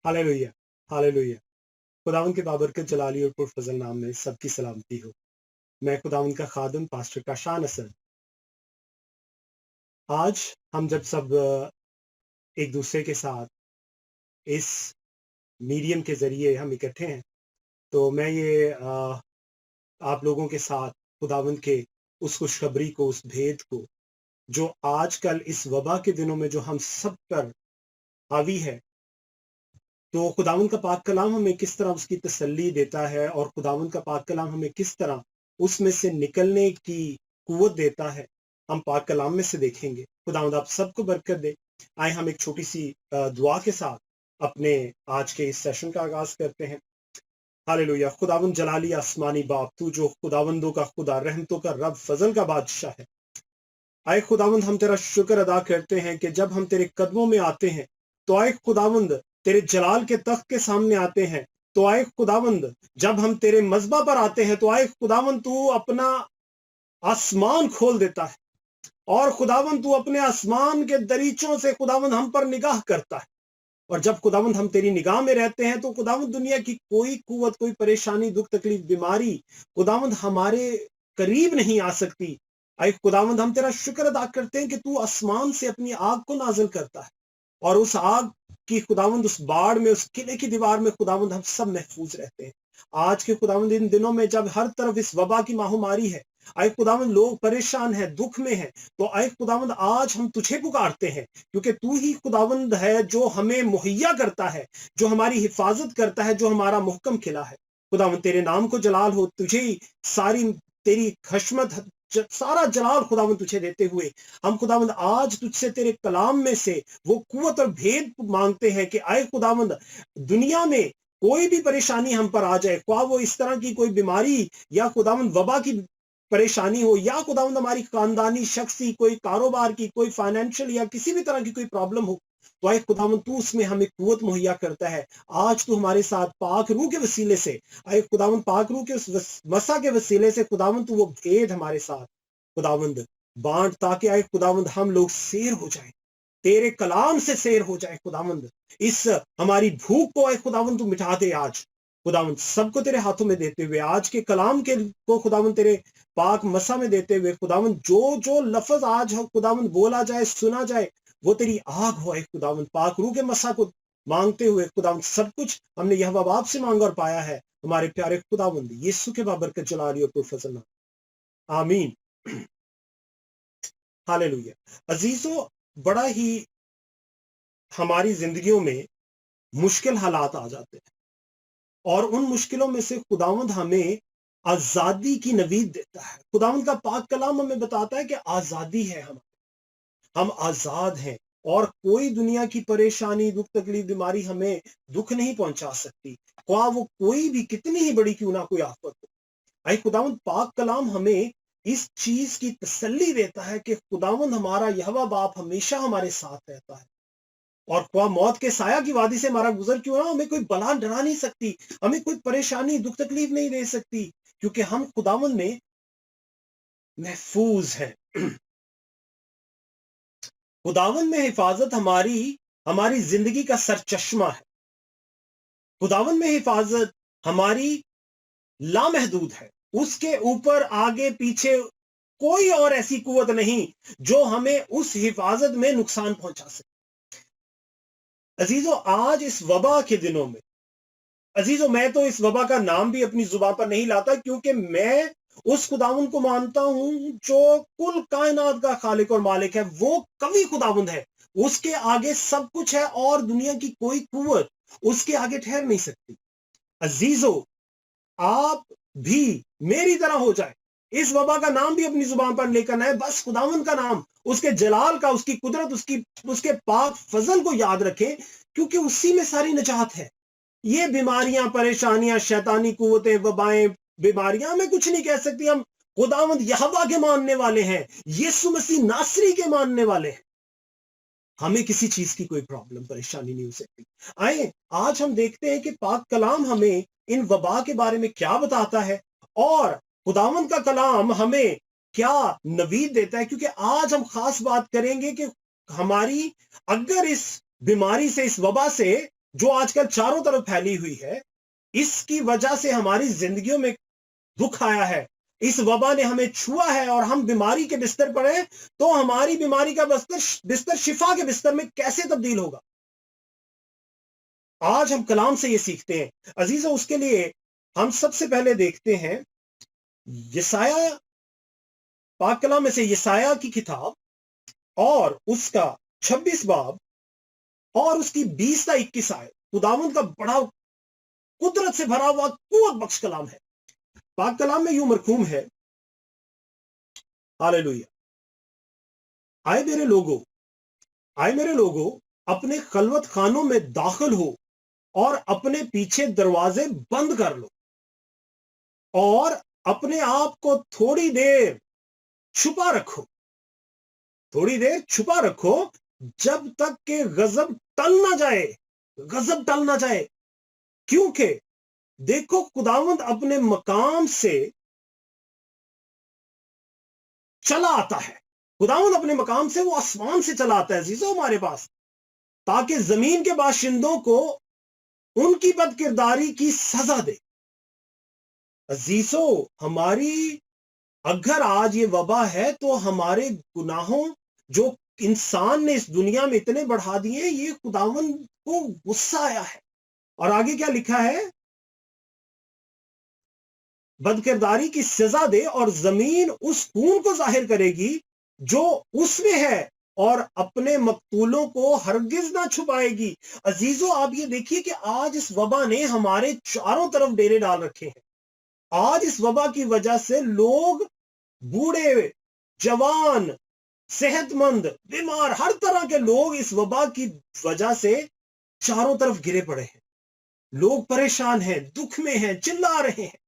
Hallelujah, hallelujah. खुदावंद के बाबरकत जलाली और पुरफजल नाम में सबकी सलामती हो। मैं खुदावंद का खादम पास्टर काशान असद। आज हम जब सब एक दूसरे के साथ इस मीडियम के जरिए हम इकट्ठे हैं, तो मैं ये आप लोगों के साथ खुदावंद के उस खुशखबरी को, उस भेद को, जो आजकल इस वबा के दिनों में जो हम सब पर हावी है, तो खुदावंद का पाक कलाम हमें किस तरह उसकी तसल्ली देता है और खुदावंद का पाक कलाम हमें किस तरह उसमें से निकलने की कुव्वत देता है, हम पाक कलाम में से देखेंगे। खुदावंद आप सबको बरकत दे। आए हम एक छोटी सी दुआ के साथ अपने आज के इस सेशन का आगाज करते हैं। हालेलुया। खुदावंद जलाली आसमानी बाप, तू जो खुदावंदों का खुदा, रहमतों का रब, फजल का बादशाह है। आए खुदावंद हम तेरा शुक्र अदा करते हैं कि जब हम तेरे कदमों में आते हैं तो आए खुदावंद तेरे जलाल के तख्त के सामने आते हैं, तो आए खुदावंद जब हम तेरे मज़बा पर आते हैं तो आए खुदावंद तू अपना आसमान खोल देता है और खुदावंद तू अपने आसमान के दरीचों से खुदावंद हम पर निगाह करता है। और जब खुदावंद हम तेरी निगाह में रहते हैं तो खुदावंद दुनिया की कोई कुव्वत, कोई परेशानी, दुख, तकलीफ, बीमारी खुदावंद हमारे करीब नहीं आ सकती। आए खुदावंद हम तेरा शुक्र अदा करते हैं कि तू आसमान से अपनी आग को नाजिल करता है और उस आग की खुदावंद, उस बाढ़ में, उस किले की दीवार में खुदावंद हम सब महफूज रहते हैं। आज के खुदावंद इन दिनों में जब हर तरफ इस वबा की महामारी है, आए खुदावंद लोग परेशान हैं, दुख में हैं, तो आए खुदावंद आज हम तुझे पुकारते हैं क्योंकि तू ही खुदावंद है जो हमें मुहैया करता है, जो हमारी हिफाजत करता है, जो हमारा मुहकम किला है। खुदावंद तेरे नाम को जलाल हो, तुझे ही सारी तेरी खशमत, सारा जलाल खुदावंद तुझे देते हुए हम खुदावंद आज तुझसे तेरे कलाम में से वो कुव्वत और भेद मांगते हैं कि आए खुदावंद दुनिया में कोई भी परेशानी हम पर आ जाए, ख्वाह वो इस तरह की कोई बीमारी या खुदावंद वबा की परेशानी हो, या खुदावंद हमारी खानदानी, शख्सी, कोई कारोबार की, कोई फाइनेंशियल या किसी भी तरह की कोई प्रॉब्लम हो, तो आए खुदावंद तू उसमें हमें कुव्वत मुहैया करता है। आज तू हमारे साथ पाक रूह के वसीले से, आए खुदावंद पाक रूह के उस मसा के वसीले से खुदावंद तू वो भेद हमारे साथ खुदावंद बांट, ताकि आए खुदावंद हम लोग शेर हो जाए, तेरे कलाम से शेर हो जाए। खुदावंद इस हमारी भूख को आए खुदावंद तू मिटा दे। आज खुदावंद सबको तेरे हाथों में देते हुए, आज के कलाम के को खुदावंद तेरे पाक मसा में देते हुए, खुदावंद जो जो लफ्ज आज खुदावंद बोला जाए, सुना जाए, वो तेरी आग हो। खुदावंद पाक रूह के मसा को मांगते हुए खुदावंद सब कुछ हमने यह बाप से मांगा और पाया है, हमारे प्यारे खुदावंद यीशु के बाबरकत जलाली और फजल, आमीन। हालेलुया। अजीजों, बड़ा ही हमारी जिंदगियों में मुश्किल हालात आ जाते हैं और उन मुश्किलों में से खुदावंद हमें आजादी की नवीद देता है। खुदावंद का पाक कलाम हमें बताता है कि आजादी है, हम आजाद हैं और कोई दुनिया की परेशानी, दुख, तकलीफ, बीमारी हमें दुख नहीं पहुंचा सकती, ख्वाह वो कोई भी कितनी ही बड़ी क्यों ना कोई आफत हो। आई खुदावंद पाक कलाम हमें इस चीज की तसल्ली देता है कि खुदावंद हमारा यहोवा बाप हमेशा हमारे साथ रहता है और ख्वाह मौत के साया की वादी से हमारा गुजर क्यों ना, हमें कोई बला डरा नहीं सकती, हमें कोई परेशानी, दुख, तकलीफ नहीं दे सकती, क्योंकि हम खुदावंद में महफूज हैं। खुदावंद में हिफाजत हमारी जिंदगी का सरचश्मा है। खुदावंद में हिफाजत हमारी लामहदूद है, उसके ऊपर आगे पीछे कोई और ऐसी कुव्वत नहीं जो हमें उस हिफाजत में नुकसान पहुंचा सके। अजीजों, आज इस वबा के दिनों में, अजीजों, मैं तो इस वबा का नाम भी अपनी जुबान पर नहीं लाता, क्योंकि मैं उस खुदावंद को मानता हूं जो कुल कायनात का खालिक और मालिक है। वो कवि खुदावंद है, उसके आगे सब कुछ है और दुनिया की कोई कुव्वत उसके आगे ठहर नहीं सकती। अजीजों, आप भी मेरी तरह हो जाए, इस वबा का नाम भी अपनी जुबान पर लेकर ना है, बस खुदावंद का नाम, उसके जलाल का, उसकी कुदरत, उसके पाक फजल को याद रखें, क्योंकि उसी में सारी निजात है। ये बीमारियां, परेशानियां, शैतानी कुव्वतें, वबाएं, बीमारियां हमें कुछ नहीं कह सकती। हम खुदावंद यहोवा के मानने वाले हैं, यीशु मसीह नासरी के मानने वाले हैं, हमें किसी चीज की कोई प्रॉब्लम, परेशानी नहीं हो सकती। आए आज हम देखते हैं कि पाक कलाम हमें इन वबा के बारे में क्या बताता है और खुदावंद का कलाम हमें क्या नवीद देता है, क्योंकि आज हम खास बात करेंगे कि हमारी, अगर इस बीमारी से, इस वबा से جو آج کل چاروں طرف پھیلی ہوئی ہے، اس کی وجہ سے ہماری زندگیوں میں دکھ آیا ہے. اس وبا نے ہمیں چھوا ہے اور ہم بیماری کے بستر پر ہیں، تو ہماری بیماری کا بستر شفا کے بستر میں کیسے تبدیل ہوگا؟ آج ہم کلام سے یہ سیکھتے ہیں عزیزو. اس کے لیے ہم سب سے پہلے دیکھتے ہیں یسایہ، پاک کلام میں سے یسایہ کی کتاب اور اس کا 26 باب اور اس کی 20 تا 21 آیت. خداوند کا بڑا قدرت سے بھرا ہوا قوت بخش کلام ہے. پاک کلام میں یوں مرقوم ہے، ہاللیلویہ، آئے میرے لوگوں اپنے خلوت خانوں میں داخل ہو اور اپنے پیچھے دروازے بند کر لو اور اپنے آپ کو تھوڑی دیر چھپا رکھو جب تک کہ غضب ٹل نہ جائے. کیونکہ دیکھو خداوند اپنے مقام سے چلا آتا ہے. خداوند اپنے مقام سے، وہ آسمان سے چلا آتا ہے عزیزو ہمارے پاس، تاکہ زمین کے باشندوں کو ان کی بد کرداری کی سزا دے. عزیزو ہماری اگر آج یہ وبا ہے تو ہمارے گناہوں جو انسان نے اس دنیا میں اتنے بڑھا دیے، یہ خداوند کو غصہ آیا ہے. اور آگے کیا لکھا ہے؟ بد کرداری کی سزا دے اور زمین اس خون کو ظاہر کرے گی جو اس میں ہے اور اپنے مقتولوں کو ہرگز نہ چھپائے گی. عزیزو آپ یہ دیکھیے کہ آج اس وبا نے ہمارے چاروں طرف ڈیرے ڈال رکھے ہیں. آج اس وبا کی وجہ سے لوگ، بوڑھے، جوان، صحت مند، بیمار، ہر طرح کے لوگ اس وبا کی وجہ سے چاروں طرف گرے پڑے ہیں. لوگ پریشان ہیں، دکھ میں ہیں، چلا رہے ہیں.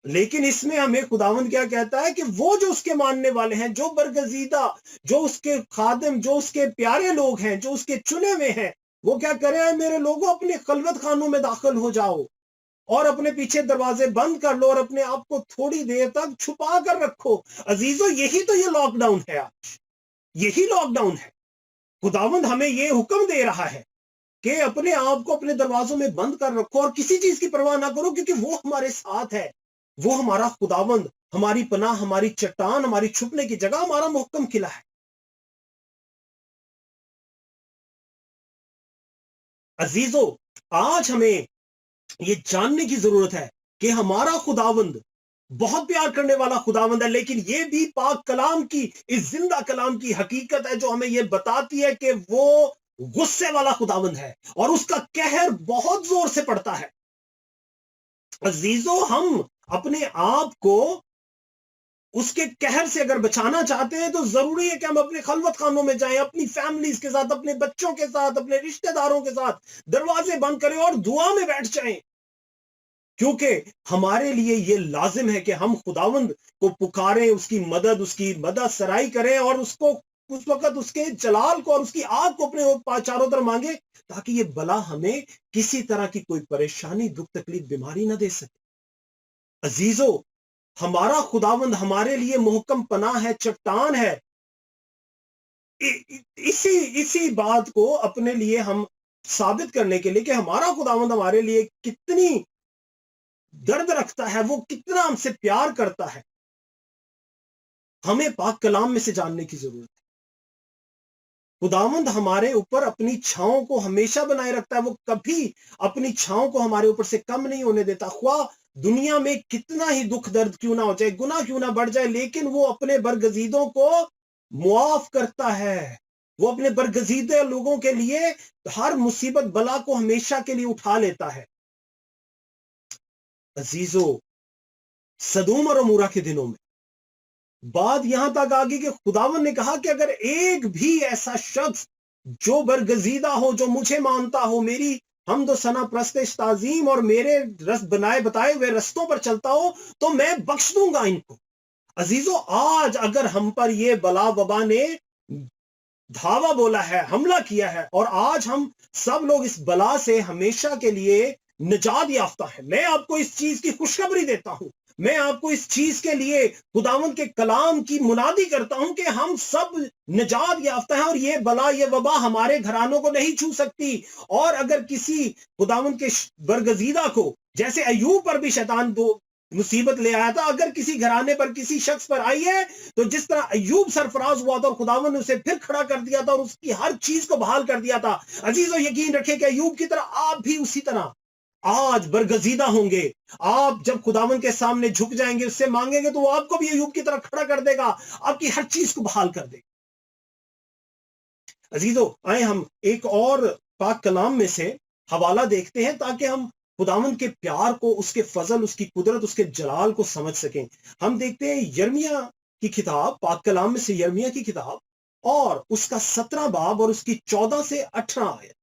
لیکن اس میں ہمیں خداوند کیا کہتا ہے کہ وہ جو اس کے ماننے والے ہیں، جو برگزیدہ، جو اس کے خادم، جو اس کے پیارے لوگ ہیں، جو اس کے چنے ہوئے ہیں، وہ کیا کریں؟ میرے لوگوں اپنے خلوت خانوں میں داخل ہو جاؤ اور اپنے پیچھے دروازے بند کر لو اور اپنے آپ کو تھوڑی دیر تک چھپا کر رکھو. عزیزو یہی تو یہ لاک ڈاؤن ہے. آج یہی لاک ڈاؤن ہے. خداوند ہمیں یہ حکم دے رہا ہے کہ اپنے آپ کو اپنے دروازوں میں بند کر رکھو اور کسی چیز کی پرواہ نہ کرو، کیونکہ وہ ہمارے ساتھ ہے. وہ ہمارا خداوند، ہماری پناہ، ہماری چٹان، ہماری چھپنے کی جگہ، ہمارا محکم قلعہ ہے. عزیزو آج ہمیں یہ جاننے کی ضرورت ہے کہ ہمارا خداوند بہت پیار کرنے والا خداوند ہے، لیکن یہ بھی پاک کلام کی، اس زندہ کلام کی حقیقت ہے جو ہمیں یہ بتاتی ہے کہ وہ غصے والا خداوند ہے اور اس کا قہر بہت زور سے پڑتا ہے. عزیزو ہم اپنے آپ کو اس کے قہر سے اگر بچانا چاہتے ہیں تو ضروری ہے کہ ہم اپنے خلوت خانوں میں جائیں، اپنی فیملیز کے ساتھ، اپنے بچوں کے ساتھ، اپنے رشتہ داروں کے ساتھ دروازے بند کریں اور دعا میں بیٹھ جائیں. کیونکہ ہمارے لیے یہ لازم ہے کہ ہم خداوند کو پکاریں، اس کی مدد سرائی کریں اور اس کو اس وقت اس کے جلال کو اور اس کی آگ کو اپنے چاروں طرف مانگے، تاکہ یہ بلا ہمیں کسی طرح کی کوئی پریشانی، دکھ، تکلیف، بیماری نہ دے سکے. عزیزو ہمارا خداوند ہمارے لیے محکم پناہ ہے، چٹان ہے. اسی بات کو اپنے لیے ہم ثابت کرنے کے لیے کہ ہمارا خداوند ہمارے لیے کتنی درد رکھتا ہے، وہ کتنا ہم سے پیار کرتا ہے، ہمیں پاک کلام میں سے جاننے کی ضرورت ہے. خداوند ہمارے اوپر اپنی چھاؤں کو ہمیشہ بنائے رکھتا ہے. وہ کبھی اپنی چھاؤں کو ہمارے اوپر سے کم نہیں ہونے دیتا، خواہ دنیا میں کتنا ہی دکھ درد کیوں نہ ہو جائے، گناہ کیوں نہ بڑھ جائے، لیکن وہ اپنے برگزیدوں کو معاف کرتا ہے. وہ اپنے برگزیدہ لوگوں کے لیے ہر مصیبت بلا کو ہمیشہ کے لیے اٹھا لیتا ہے. عزیزو سدوم اور عمورہ کے دنوں میں بات یہاں تک آگی کہ خداوند نے کہا کہ اگر ایک بھی ایسا شخص جو برگزیدہ ہو، جو مجھے مانتا ہو، میری حمد و ثنا، پرستش، تعظیم اور میرے بتائے ہوئے رستوں پر چلتا ہو، تو میں بخش دوں گا ان کو. عزیزو آج اگر ہم پر یہ بلا وبا نے دھاوا بولا ہے، حملہ کیا ہے، اور آج ہم سب لوگ اس بلا سے ہمیشہ کے لیے نجات یافتہ ہے، میں آپ کو اس چیز کی خوشخبری دیتا ہوں. میں آپ کو اس چیز کے لیے خداوند کے کلام کی منادی کرتا ہوں کہ ہم سب نجات یافتہ ہیں، اور یہ بلا یہ وبا ہمارے گھرانوں کو نہیں چھو سکتی۔ اور اگر کسی خداوند کے برگزیدہ کو، جیسے ایوب پر بھی شیطان دو مصیبت لے آیا تھا، اگر کسی گھرانے پر کسی شخص پر آئی ہے تو جس طرح ایوب سرفراز ہوا تھا اور خداوند نے اسے پھر کھڑا کر دیا تھا اور اس کی ہر چیز کو بحال کر دیا تھا، عزیزو یقین رکھیں کہ ایوب کی طرح آپ بھی اسی طرح آج برگزیدہ ہوں گے۔ آپ جب خداوند کے سامنے جھک جائیں گے، اس سے مانگیں گے، تو وہ آپ کو بھی ایوب کی طرح کھڑا کر دے گا، آپ کی ہر چیز کو بحال کر دے گا۔ عزیزو آئے ہم ایک اور پاک کلام میں سے حوالہ دیکھتے ہیں تاکہ ہم خداوند کے پیار کو، اس کے فضل، اس کی قدرت، اس کے جلال کو سمجھ سکیں۔ ہم دیکھتے ہیں یرمیا کی کتاب، پاک کلام میں سے یرمیا کی کتاب اور اس کا 17 باب اور اس کی 14 سے 18 آیت۔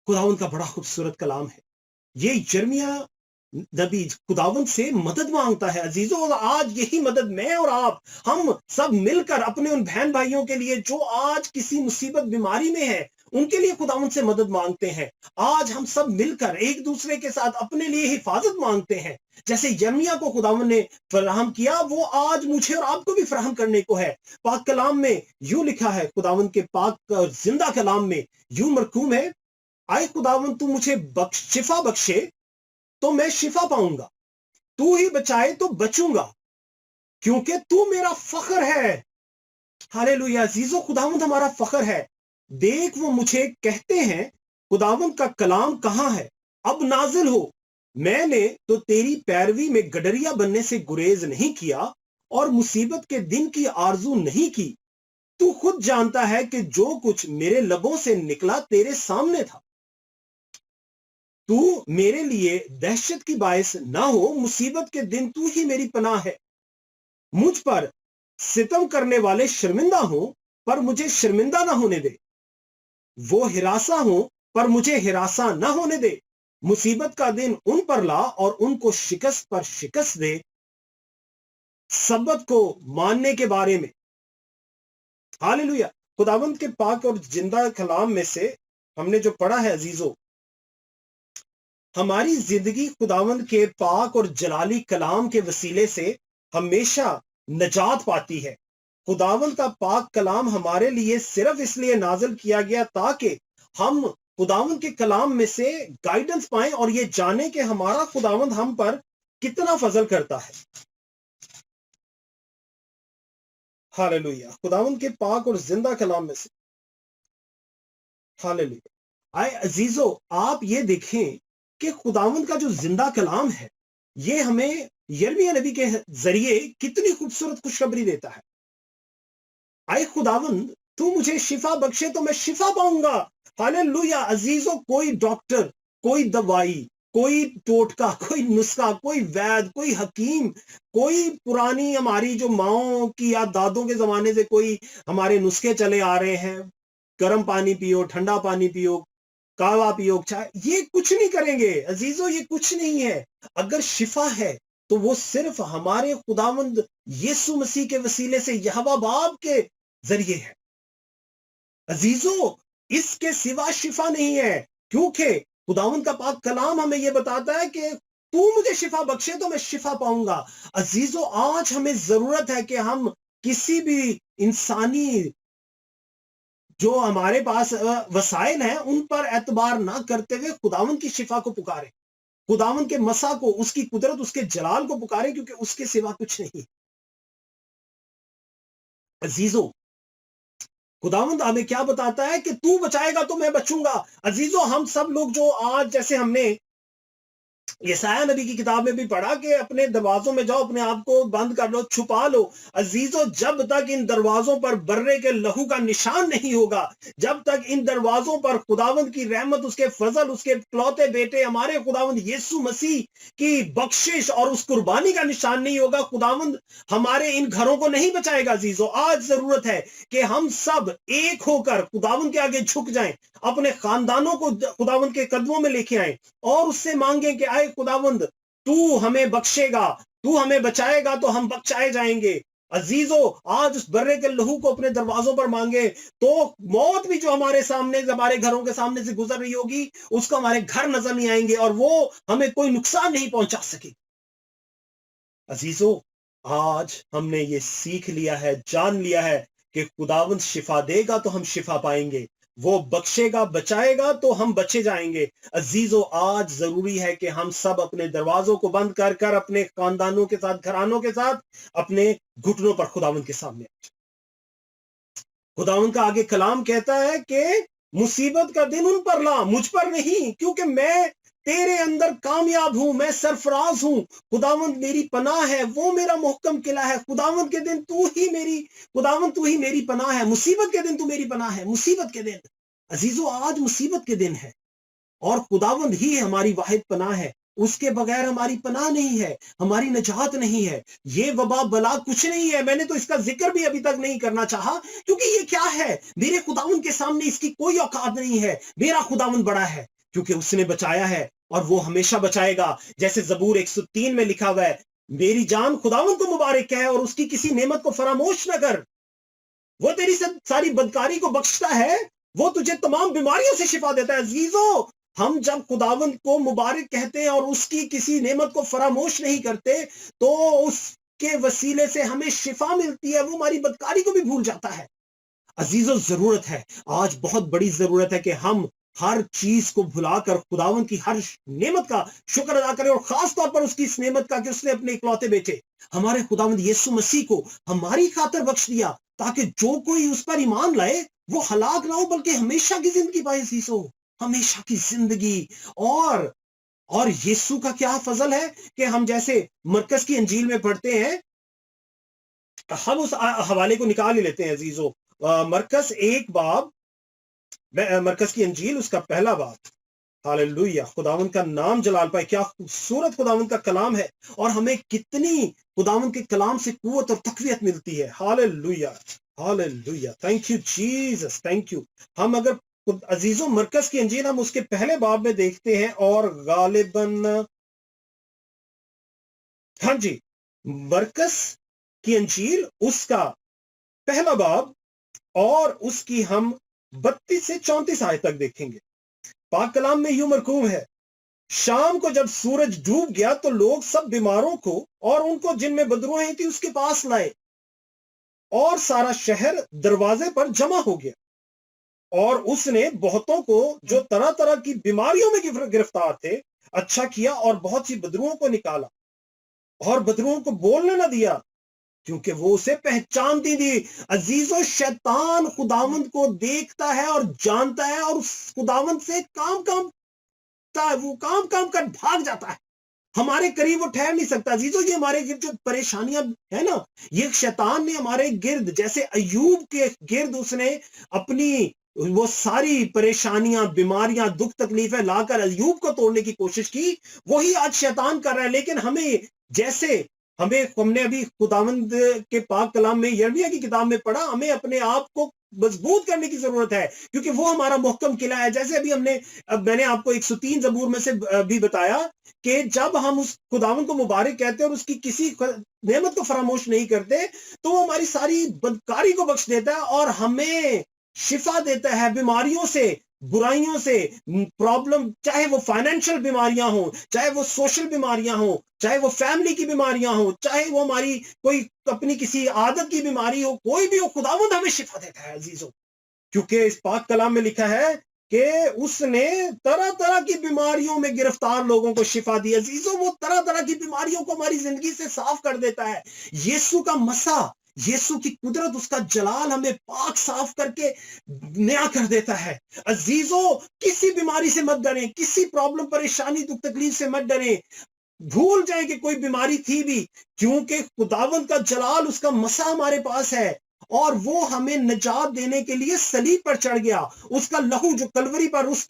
خداوند کا بڑا خوبصورت کلام ہے۔ یہ یرمیا نبی خداوند سے مدد مانگتا ہے۔ عزیزو آج یہی مدد میں اور آپ، ہم سب مل کر اپنے ان بہن بھائیوں کے لیے جو آج کسی مصیبت بیماری میں ہے، ان کے لیے خداوند سے مدد مانگتے ہیں۔ آج ہم سب مل کر ایک دوسرے کے ساتھ اپنے لیے حفاظت مانگتے ہیں، جیسے یرمیا کو خداوند نے فراہم کیا، وہ آج مجھے اور آپ کو بھی فراہم کرنے کو ہے۔ پاک کلام میں یوں لکھا ہے، خداوند کے پاک اور زندہ کلام میں یوں مرقوم ہے، آئے خداوند تو مجھے شفا بخشے تو میں شفا پاؤں گا، تو ہی بچائے تو بچوں گا، کیونکہ تو میرا فخر ہے۔ ہاللیلویا۔ عزیزو خداوند ہمارا فخر ہے۔ دیکھ وہ مجھے کہتے ہیں، خداوند کا کلام کہاں ہے؟ اب نازل ہو۔ میں نے تو تیری پیروی میں گڈریا بننے سے گریز نہیں کیا اور مصیبت کے دن کی آرزو نہیں کی۔ تو خود جانتا ہے کہ جو کچھ میرے لبوں سے نکلا تیرے سامنے تھا۔ تو میرے لیے دہشت کی باعث نہ ہو، مصیبت کے دن تو ہی میری پناہ ہے۔ مجھ پر ستم کرنے والے شرمندہ ہوں، پر مجھے شرمندہ نہ ہونے دے۔ وہ ہراساں ہوں، پر مجھے ہراساں نہ ہونے دے۔ مصیبت کا دن ان پر لا اور ان کو شکست پر شکست دے۔ سبت کو ماننے کے بارے میں ہاللیلویا۔ خداوند کے پاک اور زندہ کلام میں سے ہم نے جو پڑھا ہے عزیزو، ہماری زندگی خداوند کے پاک اور جلالی کلام کے وسیلے سے ہمیشہ نجات پاتی ہے۔ خداوند کا پاک کلام ہمارے لیے صرف اس لیے نازل کیا گیا تاکہ ہم خداوند کے کلام میں سے گائیڈنس پائیں اور یہ جانیں کہ ہمارا خداوند ہم پر کتنا فضل کرتا ہے۔ ہاللیلویا۔ خداوند کے پاک اور زندہ کلام میں سے ہاللیلویا۔ آئے عزیزو آپ یہ دیکھیں کہ خداوند کا جو زندہ کلام ہے، یہ ہمیں یرمیا نبی کے ذریعے کتنی خوبصورت خوشخبری دیتا ہے۔ آئے خداوند تو مجھے شفا بخشے تو میں شفا پاؤں گا۔ ہاللیلویا۔ عزیزو کوئی ڈاکٹر، کوئی دوائی، کوئی ٹوٹکا، کوئی نسخہ، کوئی وید، کوئی حکیم، کوئی پرانی ہماری جو ماؤں کی یا دادوں کے زمانے سے کوئی ہمارے نسخے چلے آ رہے ہیں، گرم پانی پیو، ٹھنڈا پانی پیو، کاوا پیو، چائے، یہ کچھ نہیں کریں گے عزیزو، یہ کچھ نہیں ہے۔ اگر شفا ہے تو وہ صرف ہمارے خداوند یسوع مسیح کے وسیلے سے یہوہ باپ کے ذریعے ہے۔ عزیزو اس کے سوا شفا نہیں ہے، کیونکہ خداوند کا پاک کلام ہمیں یہ بتاتا ہے کہ تو مجھے شفا بخشے تو میں شفا پاؤں گا۔ عزیزو آج ہمیں ضرورت ہے کہ ہم کسی بھی انسانی جو ہمارے پاس وسائل ہیں ان پر اعتبار نہ کرتے ہوئے خداوند کی شفا کو پکارے، خداوند کے مسا کو، اس کی قدرت، اس کے جلال کو پکارے، کیونکہ اس کے سوا کچھ نہیں۔ عزیزو خداوند ہمیں کیا بتاتا ہے کہ تو بچائے گا تو میں بچوں گا۔ عزیزو ہم سب لوگ جو آج، جیسے ہم نے یسایہ نبی کی کتاب میں بھی پڑھا کہ اپنے دروازوں میں جاؤ، اپنے آپ کو بند کر لو، چھپا لو۔ عزیزو جب تک ان دروازوں پر برے کے لہو کا نشان نہیں ہوگا، جب تک ان دروازوں پر خداوند کی رحمت، اس کے فضل، اس کے اکلوتے بیٹے ہمارے خداوند یسوع مسیح کی بخشش اور اس قربانی کا نشان نہیں ہوگا، خداوند ہمارے ان گھروں کو نہیں بچائے گا۔ عزیزو آج ضرورت ہے کہ ہم سب ایک ہو کر خداوند کے آگے جھک جائیں، اپنے خاندانوں کو خداوند کے قدموں میں لے کے آئیں اور اس سے مانگیں کہ آئے خداوند تو ہمیں بخشے گا، تو ہمیں بچائے گا تو ہم بچائے جائیں گے۔ عزیزو آج اس برے کے لہو کو اپنے دروازوں پر مانگے تو موت بھی جو ہمارے سامنے، ہمارے گھروں کے سامنے سے گزر رہی ہوگی، اس کو ہمارے گھر نظر نہیں آئیں گے اور وہ ہمیں کوئی نقصان نہیں پہنچا سکے۔ عزیزو، آج ہم نے یہ سیکھ لیا ہے، جان لیا ہے کہ خداوند شفا دے گا تو ہم شفا پائیں گے، وہ بخشے گا، بچائے گا تو ہم بچے جائیں گے۔ عزیزو، آج ضروری ہے کہ ہم سب اپنے دروازوں کو بند کر کر اپنے خاندانوں کے ساتھ، گھرانوں کے ساتھ، اپنے گھٹنوں پر خداوند کے سامنے آ جائیں۔ خداوند کا آگے کلام کہتا ہے کہ مصیبت کا دن ان پر لا، مجھ پر نہیں، کیونکہ میں تیرے اندر کامیاب ہوں، میں سرفراز ہوں۔ خداوند میری پناہ ہے، وہ میرا محکم قلعہ ہے۔ خداوند کے دن خداوند تو ہی میری پناہ ہے، مصیبت کے دن تو میری پناہ ہے، مصیبت کے دن۔ عزیزو، آج مصیبت کے دن ہے اور خداوند ہی ہماری واحد پناہ ہے، اس کے بغیر ہماری پناہ نہیں ہے، ہماری نجات نہیں ہے۔ یہ وبا بلا کچھ نہیں ہے، میں نے تو اس کا ذکر بھی ابھی تک نہیں کرنا چاہا، کیونکہ یہ کیا ہے، میرے خداوند کے سامنے اس کی کوئی اوقات نہیں ہے۔ میرا خداوند بڑا ہے کیونکہ اس نے بچایا ہے اور وہ ہمیشہ بچائے گا، جیسے زبور 103 میں لکھا ہوا ہے، میری جان خداوند کو مبارک ہے اور اس کی کسی نعمت کو فراموش نہ کر، وہ تیری ساری بدکاری کو بخشتا ہے، وہ تجھے تمام بیماریوں سے شفا دیتا ہے۔ عزیزو، ہم جب خداوند کو مبارک کہتے ہیں اور اس کی کسی نعمت کو فراموش نہیں کرتے تو اس کے وسیلے سے ہمیں شفا ملتی ہے، وہ ہماری بدکاری کو بھی بھول جاتا ہے۔ عزیزو، ضرورت ہے، آج بہت بڑی ضرورت ہے کہ ہم ہر چیز کو بھلا کر خداوند کی ہر نعمت کا شکر ادا کریں، اور خاص طور پر اس کی اس نعمت کا کہ اس نے اپنے اکلوتے بیٹے ہمارے خداوند یسوع مسیح کو ہماری خاطر بخش دیا، تاکہ جو کوئی اس پر ایمان لائے وہ ہلاک نہ ہو بلکہ ہمیشہ کی زندگی پائے۔ عزیزو، ہمیشہ کی زندگی۔ اور یسوع کا کیا فضل ہے کہ ہم جیسے مرکز کی انجیل میں پڑھتے ہیں، ہم اس حوالے کو نکال ہی لیتے ہیں عزیزو۔ مرکز ایک باب، مرکز کی انجیل اس کا پہلا باب۔ ہاللویا، خداوند کا نام جلال پائے، کیا خوبصورت خداوند کا کلام ہے، اور ہمیں کتنی خداوند کے کلام سے قوت اور تقویت ملتی ہے۔ Hallelujah, hallelujah, thank you Jesus, thank you. ہم اگر عزیزوں مرکز کی انجیل ہم اس کے پہلے باب میں دیکھتے ہیں، اور غالباً ہاں جی، مرکز کی انجیل اس کا پہلا باب اور اس کی ہم 32 سے 34 آیت تک دیکھیں گے۔ پاک کلام میں یوں مرقوم ہے، شام کو جب سورج ڈوب گیا تو لوگ سب بیماروں کو اور ان کو جن میں بدروہیں تھی اس کے پاس لائے، اور سارا شہر دروازے پر جمع ہو گیا، اور اس نے بہتوں کو جو طرح طرح کی بیماریوں میں گرفتار تھے اچھا کیا، اور بہت سی بدروؤں کو نکالا اور بدروؤں کو بولنے نہ دیا، کیونکہ وہ اسے پہچانتی تھی۔ عزیزو، شیطان خداوند کو دیکھتا ہے اور جانتا ہے، اور اس خداوند سے وہ کام کر بھاگ جاتا ہے، ہمارے قریب وہ ٹھہر نہیں سکتا۔ عزیزو، یہ ہمارے گرد جو پریشانیاں ہیں نا، یہ شیطان نے ہمارے گرد، جیسے ایوب کے گرد اس نے اپنی وہ ساری پریشانیاں، بیماریاں، دکھ تکلیفیں لا کر ایوب کو توڑنے کی کوشش کی، وہی آج شیطان کر رہا ہے۔ لیکن جیسے ہم نے ابھی خداوند کے پاک کلام میں، یرمیا کی کتاب میں پڑھا، ہمیں اپنے آپ کو مضبوط کرنے کی ضرورت ہے، کیونکہ وہ ہمارا محکم قلعہ ہے۔ جیسے ابھی میں نے آپ کو 103 زبور میں سے بھی بتایا کہ جب ہم اس خداوند کو مبارک کہتے ہیں اور اس کی کسی نعمت کو فراموش نہیں کرتے تو وہ ہماری ساری بدکاری کو بخش دیتا ہے اور ہمیں شفا دیتا ہے بیماریوں سے، برائیوں سے، پرابلم، چاہے وہ فائنینشل بیماریاں ہوں، چاہے وہ سوشل بیماریاں ہوں، چاہے وہ فیملی کی بیماریاں ہوں، چاہے وہ ہماری کوئی اپنی کسی عادت کی بیماری ہو، کوئی بھی ہو، خداوند ہمیں شفا دیتا ہے عزیزوں، کیونکہ اس پاک کلام میں لکھا ہے کہ اس نے طرح طرح کی بیماریوں میں گرفتار لوگوں کو شفا دی۔ عزیزوں، وہ طرح طرح کی بیماریوں کو ہماری زندگی سے صاف کر دیتا ہے۔ یسوع کا مسا، یسوع کی قدرت، اس کا جلال ہمیں پاک صاف کر کے نیا کر دیتا ہے۔ عزیزوں، کسی بیماری سے مت ڈریں، کسی پرابلم، پریشانی، دکھ تکلیف سے مت ڈریں، بھول جائیں کہ کوئی بیماری تھی بھی، کیونکہ خداوند کا جلال، اس کا مسا ہمارے پاس ہے، اور وہ ہمیں نجات دینے کے لیے صلیب پر چڑھ گیا۔ اس کا لہو جو کلوری پر اس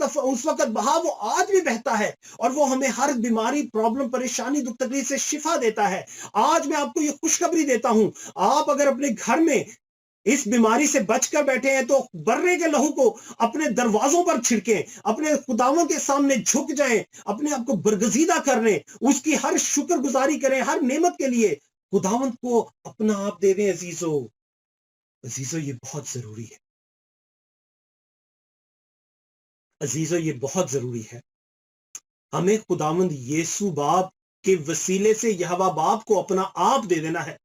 وقت بہا، وہ آج بھی بہتا ہے، اور وہ ہمیں ہر بیماری، پرابلم، پریشانی، دکھ تکلیف سے شفا دیتا ہے۔ آج میں آپ کو یہ خوشخبری دیتا ہوں، آپ اگر اپنے گھر میں اس بیماری سے بچ کر بیٹھے ہیں تو برے کے لہو کو اپنے دروازوں پر چھڑکیں، اپنے خداوند کے سامنے جھک جائیں، اپنے آپ کو برگزیدہ کریں، اس کی ہر شکر گزاری کریں، ہر نعمت کے لیے خداوند کو اپنا آپ دے دیں۔ عزیزو، یہ بہت ضروری ہے۔ عزیزو، یہ بہت ضروری ہے۔ ہمیں خداوند یسوع باپ के वसीले से यहोवा बाप को अपना आप दे देना है,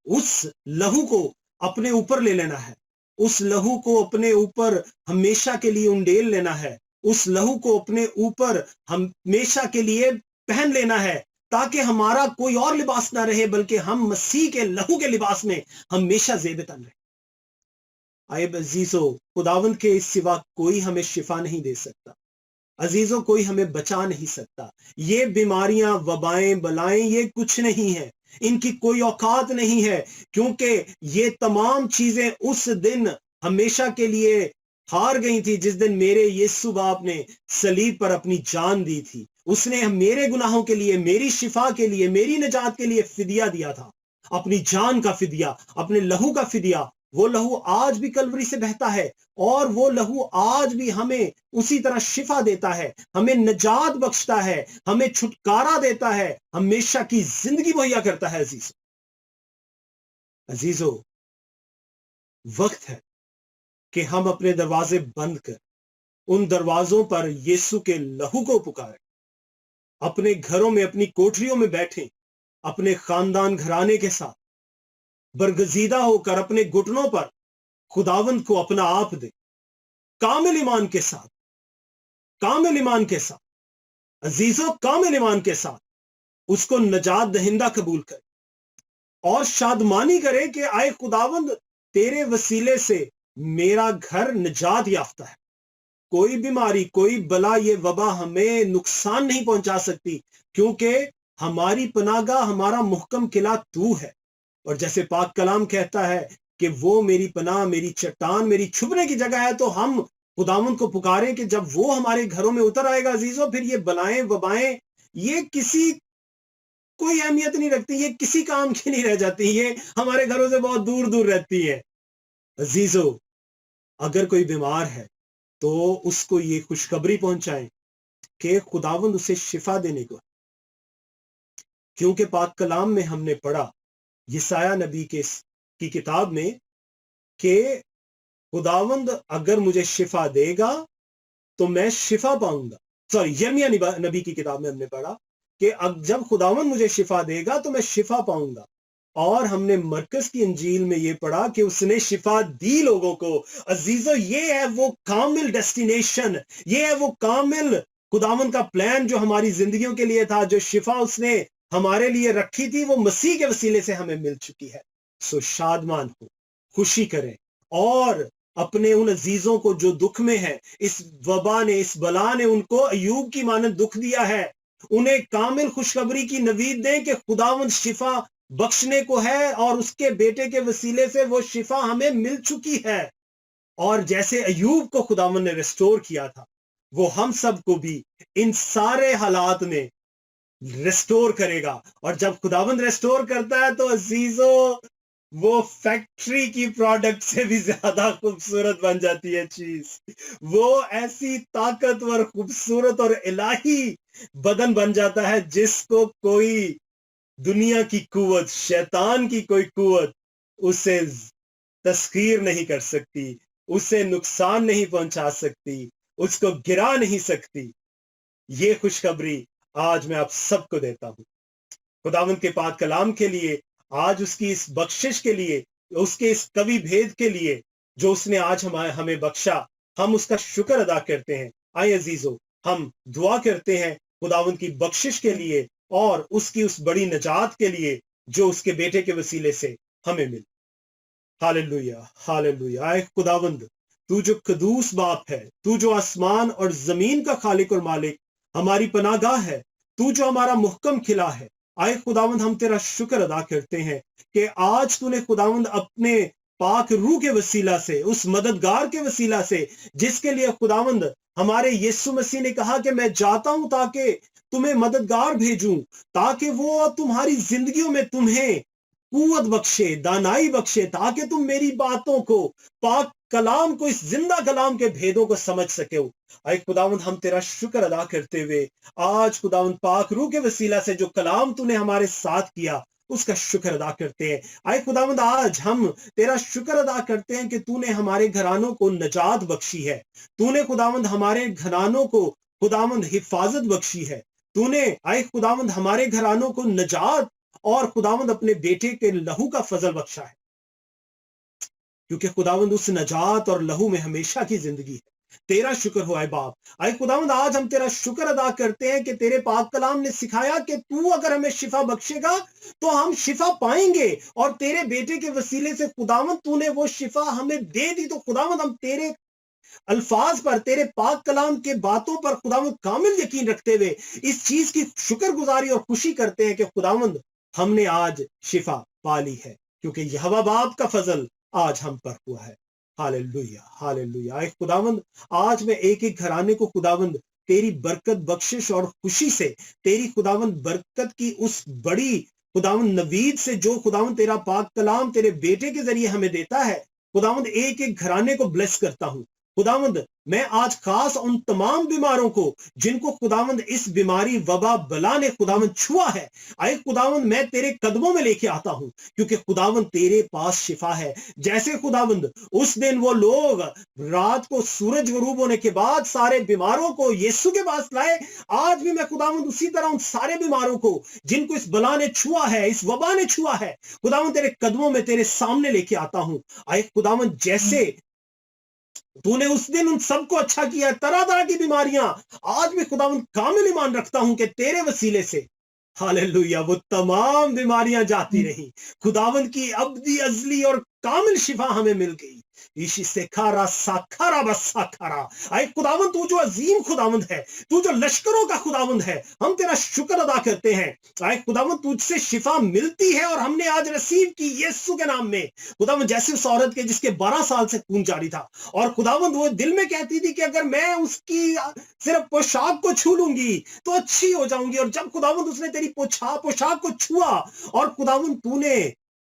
उस लहू को अपने ऊपर ले लेना है, उस लहू को अपने ऊपर हमेशा के लिए उंडेल लेना है, उस लहू को अपने ऊपर हमेशा के लिए पहन लेना है, ताकि हमारा कोई और लिबास ना रहे बल्कि हम मसीह के लहू के लिबास में हमेशा ज़ेब-ए-तन रहे। आए अजीजों, खुदावंद के सिवा कोई हमें शिफा नहीं दे सकता। अजीजों, कोई हमें बचा नहीं सकता। ये बीमारियां, वबाएं, बलाएं, ये कुछ नहीं है, इनकी कोई औकात नहीं है, क्योंकि ये तमाम चीजें उस दिन हमेशा के लिए हार गई थी जिस दिन मेरे यीशु बाप ने सलीब पर अपनी जान दी थी। उसने मेरे गुनाहों के लिए, मेरी शिफा के लिए, मेरी निजात के लिए फिदिया दिया था, अपनी जान का फिदिया, अपने लहू का फिदिया। वो लहू आज भी कलवरी से बहता है और वो लहू आज भी हमें उसी तरह शिफा देता है, हमें निजात बख्शता है, हमें छुटकारा देता है, हमेशा की जिंदगी मुहैया करता है। अजीजों, वक्त है कि हम अपने दरवाजे बंद कर उन दरवाजों पर यीशु के लहू को पुकारें, अपने घरों में, अपनी कोठरियों में बैठें, अपने खानदान घराने के साथ बरगजीदा होकर अपने घुटनों पर खुदावंद को अपना आप दे, कामिल ईमान के साथ, कामिल ईमान के साथ, अजीजों, कामिल ईमान के साथ उसको नजात दहिंदा कबूल करे और शादमानी करे कि आए खुदावंद, तेरे वसीले से मेरा घर निजात याफ्ता है। कोई बीमारी, कोई बला, ये वबा हमें नुकसान नहीं पहुंचा सकती, क्योंकि हमारी पनागा, हमारा मुहकम किला तू है। और जैसे पाक कलाम कहता है कि वो मेरी पनाह, मेरी चट्टान, मेरी छुपने की जगह है, तो हम खुदावंद को पुकारें कि जब वो हमारे घरों में उतर आएगा अजीजों, फिर ये बलाएं, वबाएं, ये किसी कोई अहमियत नहीं रखती, ये किसी काम की नहीं रह जाती, ये हमारे घरों से बहुत दूर दूर रहती है। अजीजों, अगर कोई बीमार है तो उसको ये खुशखबरी पहुंचाएं कि खुदावंद उसे शिफा देने को, क्योंकि पाक कलाम में हमने पढ़ा यसाया नबी की किताब में कि खुदावंद अगर मुझे शिफा देगा तो मैं शिफा पाऊंगा। सॉरी, यर्मिया नबी की किताब में हमने पढ़ा कि अब जब खुदावंद मुझे शिफा देगा तो मैं शिफा पाऊंगा। और हमने मरकस की इंजील में ये पढ़ा कि उसने शिफा दी लोगों को। अजीजों, ये है वो कामिल डेस्टिनेशन, ये है वो कामिल खुदावंद का प्लान जो हमारी जिंदगियों के लिए था, जो शिफा उसने हमारे लिए रखी थी, वो मसीह के वसीले से हमें मिल चुकी है। सो शादमान हो, खुशी करें और अपने उन अजीजों को जो दुख में है, इस वबा ने, इस बला ने उनको अयूब की मानद दुख दिया है, उन्हें कामिल खुशखबरी की नवीद दें कि खुदावंद शिफा बख्शने को है और उसके बेटे के वसीले से वो शिफा हमें मिल चुकी है। और जैसे अयूब को खुदावंद ने रिस्टोर किया था, वो हम सबको भी इन सारे हालात में रिस्टोर करेगा। और जब खुदावंद रिस्टोर करता है तो अजीजों, वो फैक्ट्री की प्रोडक्ट से भी ज्यादा खूबसूरत बन जाती है चीज। वो ऐसी ताकतवर, खूबसूरत और इलाही बदन बन जाता है जिसको कोई दुनिया की कुवत, शैतान की कोई कुवत उसे तस्खीर नहीं कर सकती, उसे नुकसान नहीं पहुंचा सकती, उसको गिरा नहीं सकती। ये खुशखबरी आज मैं आप सबको देता हूं। खुदावंद के पाक कलाम के लिए, आज उसकी इस बख्शिश के लिए, उसके इस कवि भेद के लिए जो उसने आज हमें बख्शा, हम उसका शुक्र अदा करते हैं। आए अजीजों, हम दुआ करते हैं खुदावंद की बख्शिश के लिए और उसकी उस बड़ी नजात के लिए जो उसके बेटे के वसीले से हमें मिली। Hallelujah, hallelujah. आए खुदावंद, तू जो कदूस बाप है, तू जो आसमान और जमीन का खालिक और मालिक, हमारी पनागाह है, तू जो हमारा मुहकम खिला है। आए खुदावंद, हम तेरा शुक्र अदा करते हैं कि आज तूने खुदावंद अपने पाक रूह के वसीला से, उस मददगार के वसीला से, जिसके लिए खुदावंद हमारे यीशु मसीह ने कहा कि मैं जाता हूं ताकि तुम्हें मददगार भेजूं, ताकि वो तुम्हारी जिंदगियों में तुम्हें कुवत बख्शे, दानाई बख्शे, ताकि तुम मेरी बातों को, पाक कलाम को, इस जिंदा कलाम के भेदों को समझ सके। आए खुदावंद, हम तेरा शुक्र अदा करते हुए आज खुदावंद पाक रूह के वसीला से जो कलाम तूने हमारे साथ किया उसका शुक्र अदा करते हैं। आए खुदावंद, आज हम तेरा शुक्र अदा करते हैं कि तूने हमारे घरानों को नजात बख्शी है, तूने खुदावंद हमारे घरानों को खुदावंद हिफाजत बख्शी है, تو نے आए खुदावंद हमारे घरानों को नजात और खुदावंद अपने बेटे के लहू का फजल बख्शा है, क्योंकि खुदावंद उस नजात और लहू में हमेशा की जिंदगी है। तेरा शुक्र हो आए बाप। आए खुदावंद आज हम तेरा शुक्र अदा करते हैं कि तेरे पाक कलाम ने सिखाया कि तू अगर हमें शिफा बख्शेगा तो हम शिफा पाएंगे, और तेरे बेटे के वसीले से खुदावंद तूने वो शिफा हमें दे दी। तो खुदावंद हम तेरे अल्फाज पर, तेरे पाक कलाम के बातों पर खुदावंद कामिल यकीन रखते हुए इस चीज की शुक्रगुजारी और खुशी करते हैं कि खुदावंद हमने आज शिफा पा ली है, क्योंकि यहोवा बाप का फजल आज हम पर हुआ है। Hallelujah hallelujah. आए खुदावंद आज मैं एक एक घराने को खुदावंद तेरी बरकत बख्शिश और खुशी से, तेरी खुदावंद बरकत की उस बड़ी खुदावंद नवीद से जो खुदावंद तेरा पाक कलाम तेरे बेटे के जरिए हमें देता है, खुदावंद एक एक घराने को ब्लेस करता हूं। खुदावंद मैं आज खास उन तमाम बीमारों को जिनको खुदावंद इस बीमारी वबा बला ने खुदावंद छुआ है, आए खुदावंद मैं तेरे कदमों में लेके आता हूं, क्योंकि खुदावंद तेरे पास शिफा है। जैसे खुदावंद उस दिन वो लोग रात को सूरज गरूब होने के बाद सारे बीमारों को यीशु के पास लाए, आज भी मैं खुदावंद उसी तरह उन सारे बीमारों को जिनको इस बला ने छुआ है, इस वबा ने छुआ है, खुदावंद तेरे कदमों में तेरे सामने लेके आता हूं। आए खुदावंद जैसे तूने उस दिन उन सबको अच्छा किया, तरह तरह की बीमारियां, आज भी खुदावंद कामिल ईमान रखता हूं कि तेरे वसीले से हालेलुया वो तमाम बीमारियां जाती रही। खुदावंद की अब्दी अजली और कामिल शिफा हमें मिल गई। ईशी से खारा साखारा बस साखारा। आए खुदावंद तू जो अजीम खुदावंद है, तू जो लश्करों का खुदावंद है, हम तेरा शुक्र अदा करते हैं। आए खुदावंद तुझसे शिफा मिलती है और हमने आज रिसीव की यीशु के नाम में। खुदावंद जैसे उस औरत के जिसके 12 साल से खून जारी था, और खुदावंद वो दिल में कहती थी कि अगर मैं उसकी सिर्फ पोशाक को छू लूंगी तो अच्छी हो जाऊंगी, और जब खुदावंद उसने तेरी पोशाक को छुआ और खुदावंद तूने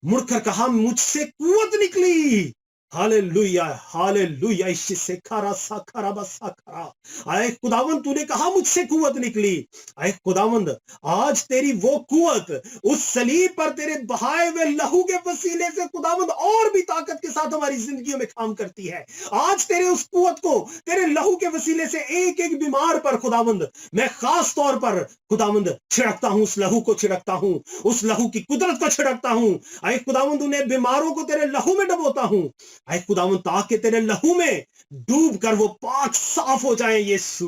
मुड़कर कहा मुझसे कुव्वत निकली। Hallelujah hallelujah. इससे खारा साखारा बस साखारा। आए खुदावंद तूने कहा मुझसे कुव्वत निकली। आए खुदावंद आज तेरी वो कुव्वत उस सलीब पर तेरे बहाए हुए लहू के वसीले से खुदावंद और भी ताकत के साथ हमारी जिंदगियों में काम करती है। आज तेरे उस कुव्वत को तेरे लहू के वसीले से एक एक बीमार पर खुदावंद मैं खास तौर पर खुदावंद छिड़कता हूं, उस लहू को छिड़कता हूं, उस लहू की कुदरत को छिड़कता हूं। आए खुदावंद उन्हें बीमारों को तेरे लहू में डबोता हूं। आए खुदावंद ताकि तेरे लहू में डूब कर वो पाक साफ हो जाए यीशु।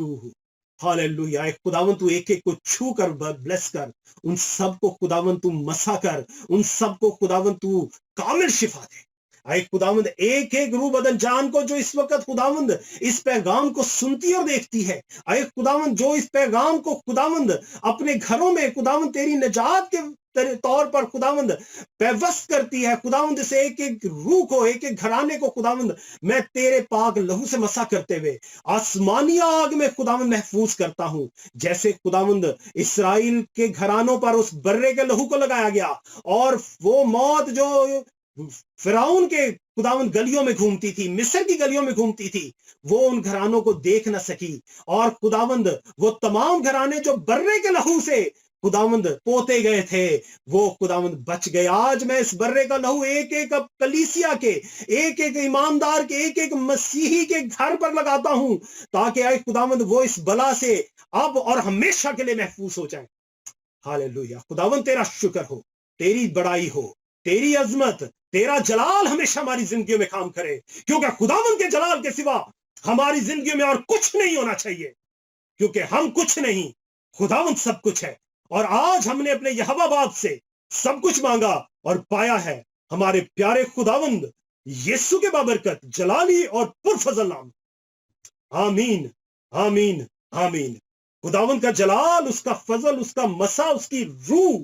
हालेलुया। आए खुदावंद तू एक एक को छू कर ब्लेस कर, उन सब को खुदावंद तू मसा कर, उन सब को खुदावंद तू कामिल शिफा दे। आए खुदावंद एक एक रूह बदन जान को जो इस वक्त खुदावंद इस पैगाम को सुनती और देखती है, आए खुदावंद जो इस पैगाम को खुदावंद अपने घरों में खुदावंद तेरी निजात के तौर पर खुदावंद पेवस्त करती है, खुदावंद से एक एक रूह को, एक एक घराने को खुदावंद मैं तेरे पाक लहू से मसा करते हुए आसमानी आग में खुदावंद महफूज करता हूं। जैसे खुदावंद इस्राएल के घरानों पर उस बर्रे के लहू को लगाया गया, और वो मौत जो फिरौन के खुदावंद गलियों में घूमती थी, मिस्र की गलियों में घूमती थी, वो उन घरानों को देख न सकी, और खुदावंद वो तमाम घराने जो बर्रे के लहू से खुदावंद पोते गए थे वो खुदावंद बच गए। आज मैं इस बर्रे का लहू एक एक कलीसिया के, एक एक ईमानदार के, एक एक मसीही के घर पर लगाता हूं, ताकि आए खुदावंद वो इस बला से अब और हमेशा के लिए महफूज हो जाए। हालेलुया। खुदावंद तेरा शुक्र हो, तेरी बड़ाई हो, तेरी अजमत, तेरा जलाल हमेशा हमारी जिंदगी में काम करे, क्योंकि खुदावंद के जलाल के सिवा हमारी जिंदगी में और कुछ नहीं होना चाहिए, क्योंकि हम कुछ नहीं, खुदावंद सब कुछ है। और आज हमने अपने यहोवा बाप से सब कुछ मांगा और पाया है, हमारे प्यारे खुदावंद यीशु के बाबरकत जलाली और पुरफजल नाम। आमीन आमीन आमीन। खुदावंद का जलाल, उसका फजल, उसका मसा, उसकी रूह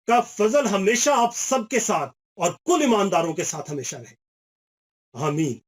का फजल हमेशा आप सबके साथ और कुल ईमानदारों के साथ हमेशा रहे। आमीन।